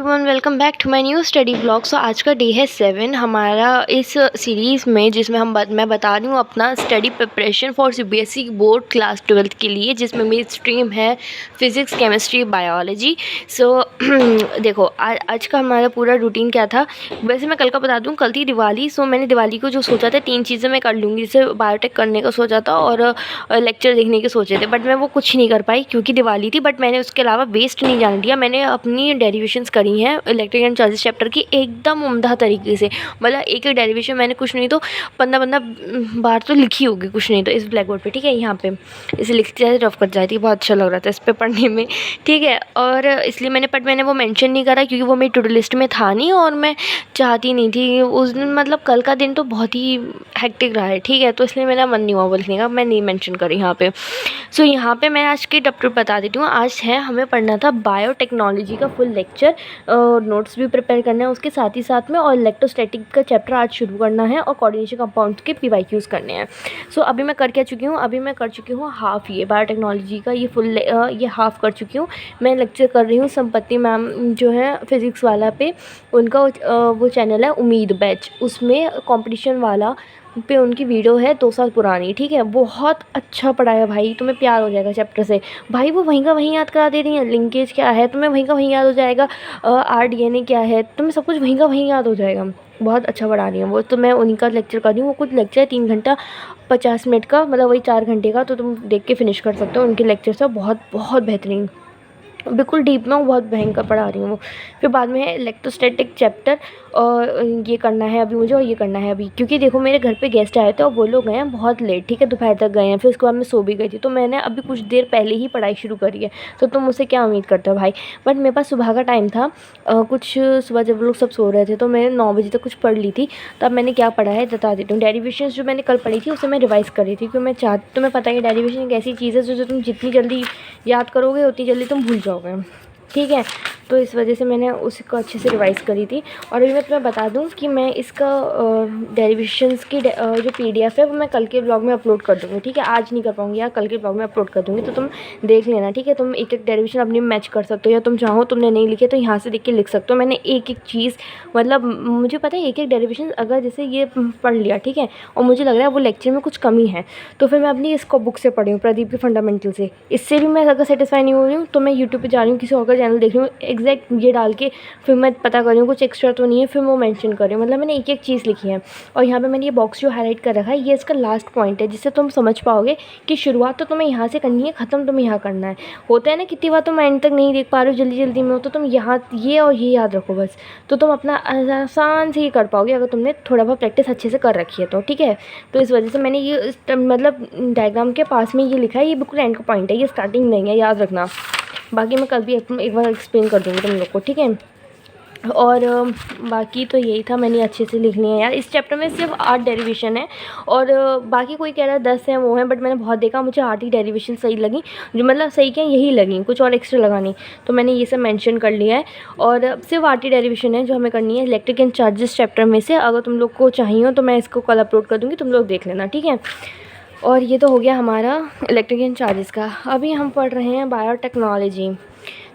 Everyone, welcome back to my new study blog. So आज का day है 7 हमारा इस सीरीज़ में, जिसमें मैं बता रही हूँ अपना study preparation for CBSE board class 12th के लिए, जिसमें मेरी स्ट्रीम है फिज़िक्स, केमिस्ट्री, बायोलॉजी। सो देखो आज का हमारा पूरा रूटीन क्या था। वैसे मैं कल का बता दूँ, कल थी दिवाली। सो मैंने दिवाली को जो सोचा था 3 चीज़ें मैं कर लूँगी, जैसे बायोटेक करने का सोचा था और लेक्चर देखने के सोचे थे, बट मैं वो कुछ नहीं कर पाई क्योंकि दिवाली थी। बट मैंने उसके अलावा वेस्ट नहीं जाने दिया। मैंने अपनी डेरिवेशंस करी हैं इलेक्ट्रिक एंड चार्जेस चैप्टर की एकदम उम्दा तरीके से। मतलब एक एक डेरिवेशन मैंने कुछ नहीं तो 15 बार तो लिखी होगी, कुछ नहीं तो इस ब्लैक बोर्ड पे, ठीक है। यहाँ पे इसे लिखते जाए रफ कर जाती, बहुत अच्छा लग रहा था इस पे पढ़ने में, ठीक है। और इसलिए मैंने वो मेंशन नहीं करा क्योंकि वो मेरी टू डू लिस्ट में था नहीं और मैं चाहती नहीं थी उस दिन। मतलब कल का दिन तो बहुत ही हेक्टिक रहा है, ठीक है, तो इसलिए मेरा मन नहीं हुआ वो लिखने का, मैं नहीं मेंशन करी यहाँ पे। सो यहाँ पे मैं आज के टॉपिक बता देती हूँ। आज है हमें पढ़ना था बायोटेक्नोलॉजी का फुल लेक्चर, नोट्स भी प्रिपेयर करना है उसके साथ ही साथ में, और इलेक्ट्रोस्टैटिक का चैप्टर आज शुरू करना है, और कोऑर्डिनेशन कंपाउंड्स के पीवाईक्यूज करने हैं। सो अभी मैं कर चुकी हूँ, अभी मैं कर चुकी हूँ हाफ़ ये बायोटेक्नोलॉजी का, ये फुल ये हाफ़ कर चुकी हूँ। मैं लेक्चर कर रही हूँ संपत्ति मैम जो है फिज़िक्स वाला पे, उनका वो चैनल है उम्मीद बैच, उसमें कंपटीशन वाला पे उनकी वीडियो है 2 साल पुरानी, ठीक है। बहुत अच्छा पढ़ाया भाई, तुम्हें प्यार हो जाएगा चैप्टर से। भाई वो वहीं का वहीं याद करा दे रही हैं, लिंकेज क्या है तुम्हें वहीं का वहीं याद हो जाएगा, RDNA क्या है तुम्हें सब कुछ वहीं का वहीं याद हो जाएगा। बहुत अच्छा पढ़ा रही हैं वो, तो मैं उन्हीं का लेक्चर कर रही हूँ। वो कुछ लेक्चर है 3 घंटा 50 मिनट का, मतलब वही 4 घंटे का, तो तुम देख के फिनिश कर सकते हो उनके लेक्चर से। बहुत बहुत बेहतरीन, बिल्कुल डीप में बहुत भयंकर पढ़ा रही हूँ वो। फिर बाद में है इलेक्ट्रोस्टैटिक चैप्टर, और ये करना है अभी मुझे, और ये करना है अभी, क्योंकि देखो मेरे घर पे गेस्ट आए थे और वो लोग गए हैं बहुत लेट, ठीक है, दोपहर तक गए हैं। फिर उसके बाद मैं सो भी गई थी, तो मैंने अभी कुछ देर पहले ही पढ़ाई शुरू करी है। तो तुम मुझसे क्या उम्मीद करते हो भाई। बट मेरे पास सुबह का टाइम था, कुछ सुबह जब लोग सब सो रहे थे तो मैंने 9 बजे तक कुछ पढ़ ली थी। तब मैंने क्या पढ़ा है बता देती हूँ। डेरिवेशंस जो मैंने कल पढ़ी थी उसे मैं रिवाइज़ कर रही थी, क्योंकि तुम्हें पता है डेरिवेशन एक ऐसी चीज़ है जो तुम जितनी जल्दी याद करोगे उतनी जल्दी तुम भूल जाओगे, ठीक है। तो इस वजह से मैंने उसको अच्छे से रिवाइज़ करी थी। और अभी मैं तुम्हें बता दूं कि मैं इसका डेरिवेशंस की जो PDF है वो मैं कल के ब्लॉग में अपलोड कर दूँगी, ठीक है। आज नहीं कर पाऊँगी यार, कल के ब्लॉग में अपलोड कर दूँगी, तो तुम देख लेना, ठीक है। तुम एक एक डेरिवेशन अपनी मैच कर सकते हो, या तुम चाहो तुमने नहीं लिखे तो यहाँ से देख के लिख सकते हो। मैंने एक एक चीज़, मतलब मुझे पता है एक एक डेरिवेशन अगर जैसे ये पढ़ लिया, ठीक है, और मुझे लग रहा है वो लेक्चर में कुछ कमी है, तो फिर मैं अपनी इसको बुक से पढ़ी हूँ, प्रदीप की फंडामेंटल से। इससे भी मैं अगर सेटिस्फाई नहीं हो रही हूँ तो मैं यूट्यूब पे जा रही हूँ, किसी और का चैनल देख रही हूँ, एग्जैक्ट ये डाल के फिर मैं पता कर रही हूँ कुछ एक्स्ट्रा तो नहीं है, फिर वो मेंशन कर रही हूँ। मतलब मैंने एक एक चीज़ लिखी है। और यहाँ पे मैंने ये बॉक्स जो हाईलाइट कर रखा है, ये इसका लास्ट पॉइंट है, जिससे तुम समझ पाओगे कि शुरुआत तो तुम्हें यहाँ से करनी है, ख़त्म तुम्हें यहाँ करना है। होता है ना कितनी बार तुम एंड तक नहीं देख पा रहे हो, जल्दी जल्दी में हो, तो तुम यहाँ ये और ये याद रखो बस, तो तुम अपना आसान से ही कर पाओगे अगर तुमने थोड़ा बहुत प्रैक्टिस अच्छे से कर रखी है तो, ठीक है। तो इस वजह से मैंने ये मतलब डायग्राम के पास में ये लिखा है, ये बिल्कुल एंड का पॉइंट है, ये स्टार्टिंग नहीं है, याद रखना। बाकी मैं कल भी एक बार एक्सप्लेन कर दूँगी तुम लोग को, ठीक है। और बाकी तो यही था, मैंने अच्छे से लिख लिया है यार। इस चैप्टर में सिर्फ 8 डेरिवेशन है, और बाकी कोई कह रहा है 10 है वो है, बट मैंने बहुत देखा, मुझे 8 ही डेरिवेशन सही लगी, जो मतलब सही क्या यही लगी, कुछ और एक्स्ट्रा लगा नहीं, तो मैंने ये सब मेंशन कर लिया है। और सिर्फ 8 ही डेरिवेशन है जो हमें करनी है इलेक्ट्रिक एंड चार्जेस चैप्टर में से। अगर तुम लोग को चाहिए हो तो मैं इसको कल अपलोड कर दूँगी, तुम लोग देख लेना, ठीक है। और ये तो हो गया हमारा इलेक्ट्रिक एंड चार्जेस का। अभी हम पढ़ रहे हैं बायोटेक्नोलॉजी।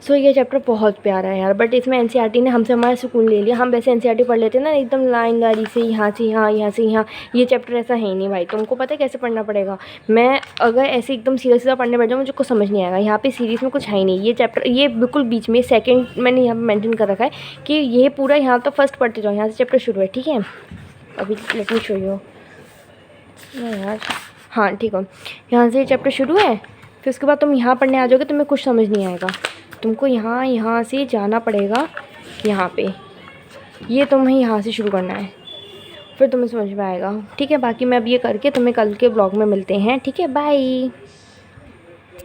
सो ये चैप्टर बहुत प्यारा है यार, बट इसमें NCERT ने हमसे हमारा सुकून ले लिया। हम वैसे NCERT पढ़ लेते हैं ना एकदम लाइनदारी से, यहाँ से यहाँ, यहाँ से यहाँ। ये चैप्टर ऐसा है ही नहीं भाई, तुमको पता है कैसे पढ़ना पड़ेगा। मैं अगर ऐसे एकदम सीधा सीधा पढ़ने बैठ जाऊँ मुझे कुछ समझ नहीं आएगा। यहाँ पे सीरीज़ में कुछ है ही नहीं। ये चैप्टर ये बिल्कुल बीच में सेकेंड मैंने यहाँ पर मेंशन कर रखा है कि ये पूरा यहाँ तो फर्स्ट पढ़ते जाओ, यहाँ से चैप्टर शुरू है, ठीक है। अभी लेट मी शो यू यार, हाँ ठीक है, यहाँ से चैप्टर शुरू है। फिर उसके बाद तुम यहाँ पढ़ने आ जाओगे, तुम्हें कुछ समझ नहीं आएगा। तुमको यहाँ से जाना पड़ेगा यहाँ पे, ये तुम्हें यहाँ से शुरू करना है, फिर तुम्हें समझ में आएगा, ठीक है। बाकी मैं अब ये करके तुम्हें कल के ब्लॉग में मिलते हैं, ठीक है, बाय।